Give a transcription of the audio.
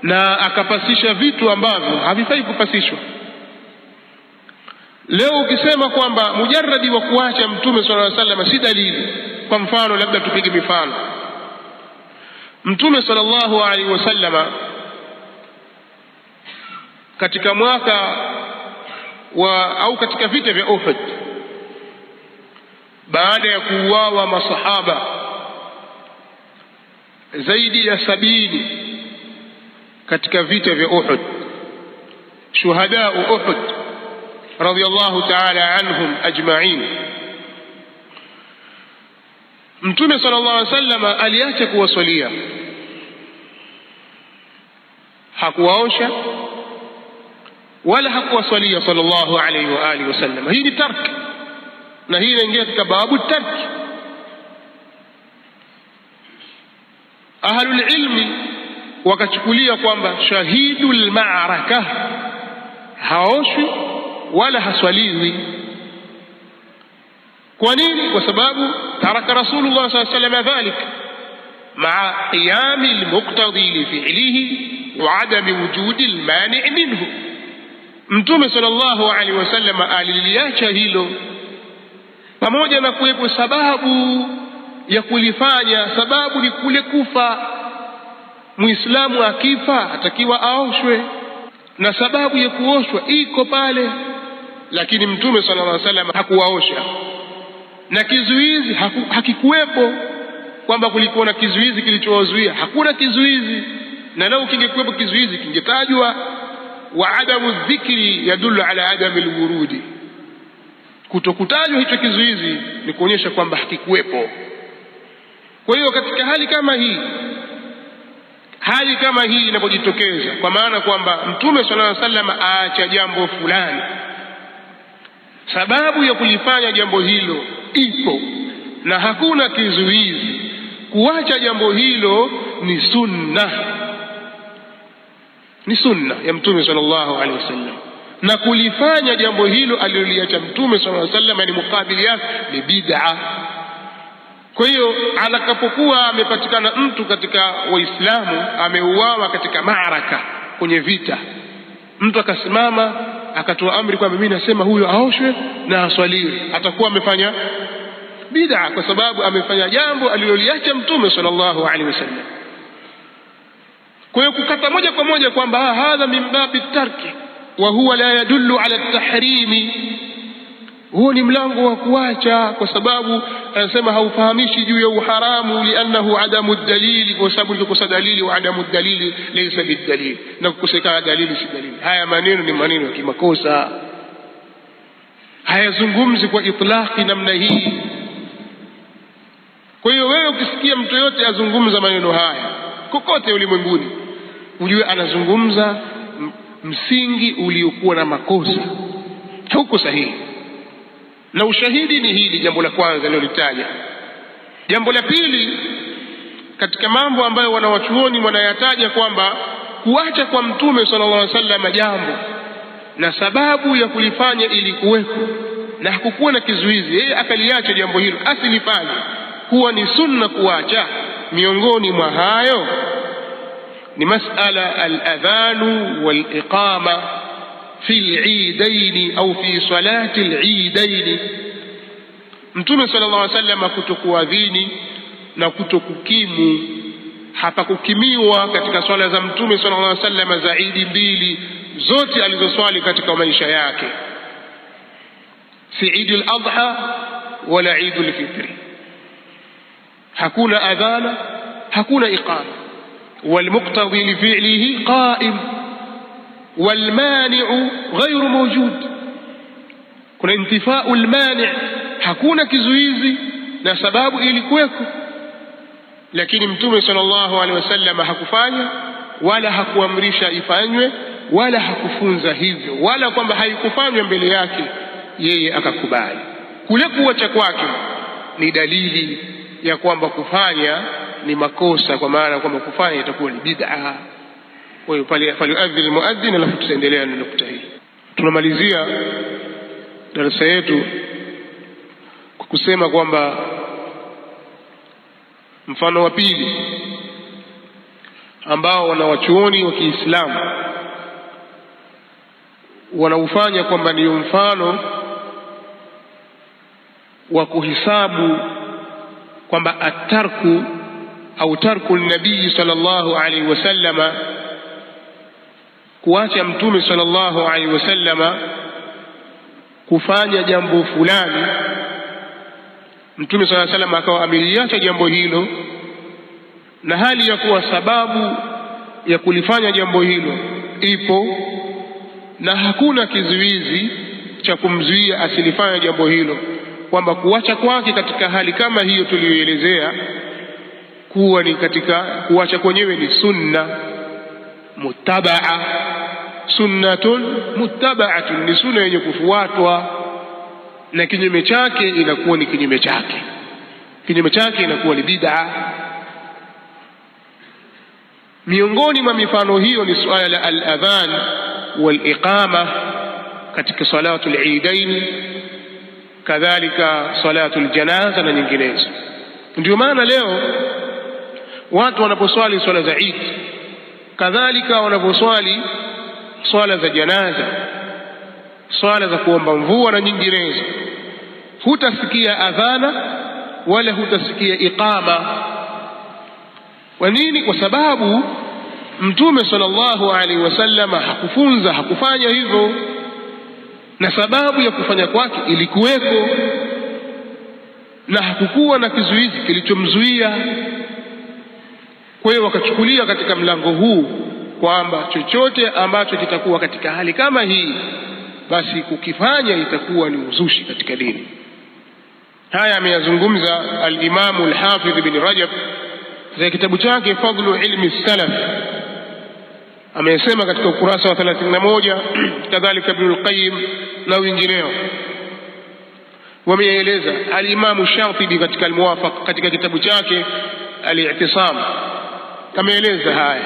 na akapasisha vitu ambavyo havifai kupasishwa. Leo ukisema kwamba mujarradi wa kuacha Mtume sallallahu alaihi wasallam si dalili, kwa mfano labda tupige mifano. Mtume sallallahu alaihi wasallam katika mwaka au katika vita vya Uhud, baada ya kuuawa masahaba zaidi ya 70 katika vita vya Uhud, shuhada Uhud radiyallahu ta'ala anhum ajma'in, Mtume sallallahu alaihi wasallam aliacha kuwaswalia, hakuwaosha wala hakuwaswalia sallallahu alaihi wa alihi wasallam. Hii ni tark, na hii inaingia katika babu tark. Ahlul ilmi wakachukulia kwamba shahidul ma'araka haoshwi wala haswaliwi. Kwa nini? Kwa sababu taraka Rasulullah sallallahu alaihi wasallam dhalik ma'a qiyami al-muqtadi li fi'lihi wa 'adami wujudi al-mani' minhu. Mtume sallallahu alaihi wasallam aliliacha hilo pamoja na kuwepo sababu ya kulifanya. Sababu ni kule kufa. Muislamu akifa atakiwa aoshwe, na sababu ya kuoshwa iko pale, lakini Mtume sallallahu alaihi wasallam hakuwaosha, na kizuizi hakikuwepo kwamba kulikuwa na kizuizi kilichowazuia. Hakuna kizuizi, na lau kingekuwepo kizuizi kingetajwa. Wa adamu dhikri yadullu ala adami alwurudi, kutokutajwa hicho kizuizi ni kuonyesha kwamba hakikuwepo. Kwa hiyo katika hali kama hii inapojitokeza, kwa maana kwamba Mtume sallallahu alaihi wasallam aacha jambo fulani, sababu ya kulifanya jambo hilo ipo na hakuna kizuizi, kuacha jambo hilo ni sunna, ni sunna ya Mtume sallallahu alaihi wasallam, na kulifanya jambo hilo aliloliacha Mtume sallallahu alaihi wasallam ni mukabili yake ni bid'a. Kwa hiyo atakapokuwa amepatikana mtu katika Waislamu ameuawa katika maaraka, kwenye vita, mtu akasimama akatoa amri kwamba mimi nasema huyo aoshwe na aswaliwe, atakuwa amefanya bid'a, kwa sababu amefanya jambo aliloliacha Mtume sallallahu alaihi wasallam. Kwa hiyo kukata moja kwa moja kwamba hadha min babi tarki wa huwa la yadullu ala tahrimi, huo ni mlango wa kuacha, kwa sababu anasema haufahamishi juu ya uharamu, liannahu adamu dalili, kwa sababu kukosa dalili, wa adamu dalili laysa bidalili, na kukosekana dalili si dalili. Haya maneno ni maneno ya kimakosa, hayazungumzi kwa itlaqi namna hii. Kwa hiyo wewe ukisikia mtu yote azungumza maneno haya kokote ulimwenguni, ujue anazungumza msingi uliokuwa na makosa, hauko sahihi. Na ushahidi ni hili jambo la kwanza nilolitaja. Jambo la pili, katika mambo ambayo wanawachuoni wanayataja kwamba kuacha kwa Mtume sallallahu alaihi wasallam jambo na sababu ya kulifanya ilikuwepo na hakukuwa na kizuizi, yeye akaliacha jambo hilo asilifanye, huwa ni sunna kuacha. Miongoni mwa hayo ni masala al-adhanu wal-iqama fi al-eidain au fi salati al-eidain. Mtume sallallahu alaihi wasallam kutokuadhini na kutokukimu, hapakukimiwa katika swala za Mtume sallallahu alaihi wasallam za Eid mbili zote alizoswali katika maisha yake, si Eid al-Adha wala Eid al-Fitr. hakuna adhana, hakuna iqama. والمقتضي لفعله قائم والمانع غير موجود. kuna intifau almani', hakuna kizuizi na sababu ilikuweko, lakini Mtume sallallahu alaihi wasallam hakufanya wala hakuamrisha ifanywe wala hakufunza hivyo, wala kwamba haikufanywa mbele yake yeye akakubali. Kule kuacha kwake ni dalili ya kwamba kufanya ni makosa, kwa maana kwamba kufanya itakuwa ni bid'a. Kwa hiyo pale falyuadhdhin almuadhdhin, alafu tutaendelea na nukta hii. Tunamalizia darasa yetu kwa kusema kwamba mfano wa pili, ambao wanawachuoni wa Kiislamu wanaufanya kwamba ndio mfano wa kuhisabu kwamba atarku au tarku nabii sallallahu alaihi wasallama, kuacha mtume sallallahu alaihi wasallama kufanya jambo fulani, mtume sallallahu alaihi wasallam akawa ameliacha jambo hilo, na hali ya kuwa sababu ya kulifanya jambo hilo ipo na hakuna kizuizi cha kumzuia asilifanya jambo hilo, kwamba kuacha kwake katika hali kama hiyo tuliyoelezea kuwa ni katika kuacha kwenyewe ni sunna muttabaa, sunnatun muttaba'atun, ni sunna yenye kufuatwa, na kinyume chake inakuwa ni kinyume chake, kinyume chake inakuwa ni bid'a. Miongoni mwa mifano hiyo ni suala la al-adhan wal-iqama katika salatu al-eidain, kadhalika salatu al-janaza na nyinginezo. Ndio maana leo watu wanaposwali swala za Eid, kadhalika wanaposwali swala za janaza, swala za kuomba mvua na nyinginezo, hutasikia adhana wala hutasikia iqama. Kwa nini? Kwa sababu mtume sallallahu alaihi wasallam hakufunza, hakufanya hivyo, na sababu ya kufanya kwake ilikuweko, na hakukuwa na kizuizi kilichomzuia. Kwa hiyo wakachukulia katika mlango huu kwamba chochote ambacho kitakuwa katika hali kama hii, basi kukifanya itakuwa ni uzushi katika dini. Haya ameyazungumza al-Imamu al-Hafidh ibn Rajab katika kitabu chake Fadlu Ilmi Salaf, amesema katika ukurasa wa 31, kadhalika Ibn al-Qayyim na wengineo wameeleza. Al-Imamu Shatibi katika al-Muwafaq katika kitabu chake al-I'tisam ameeleza haya.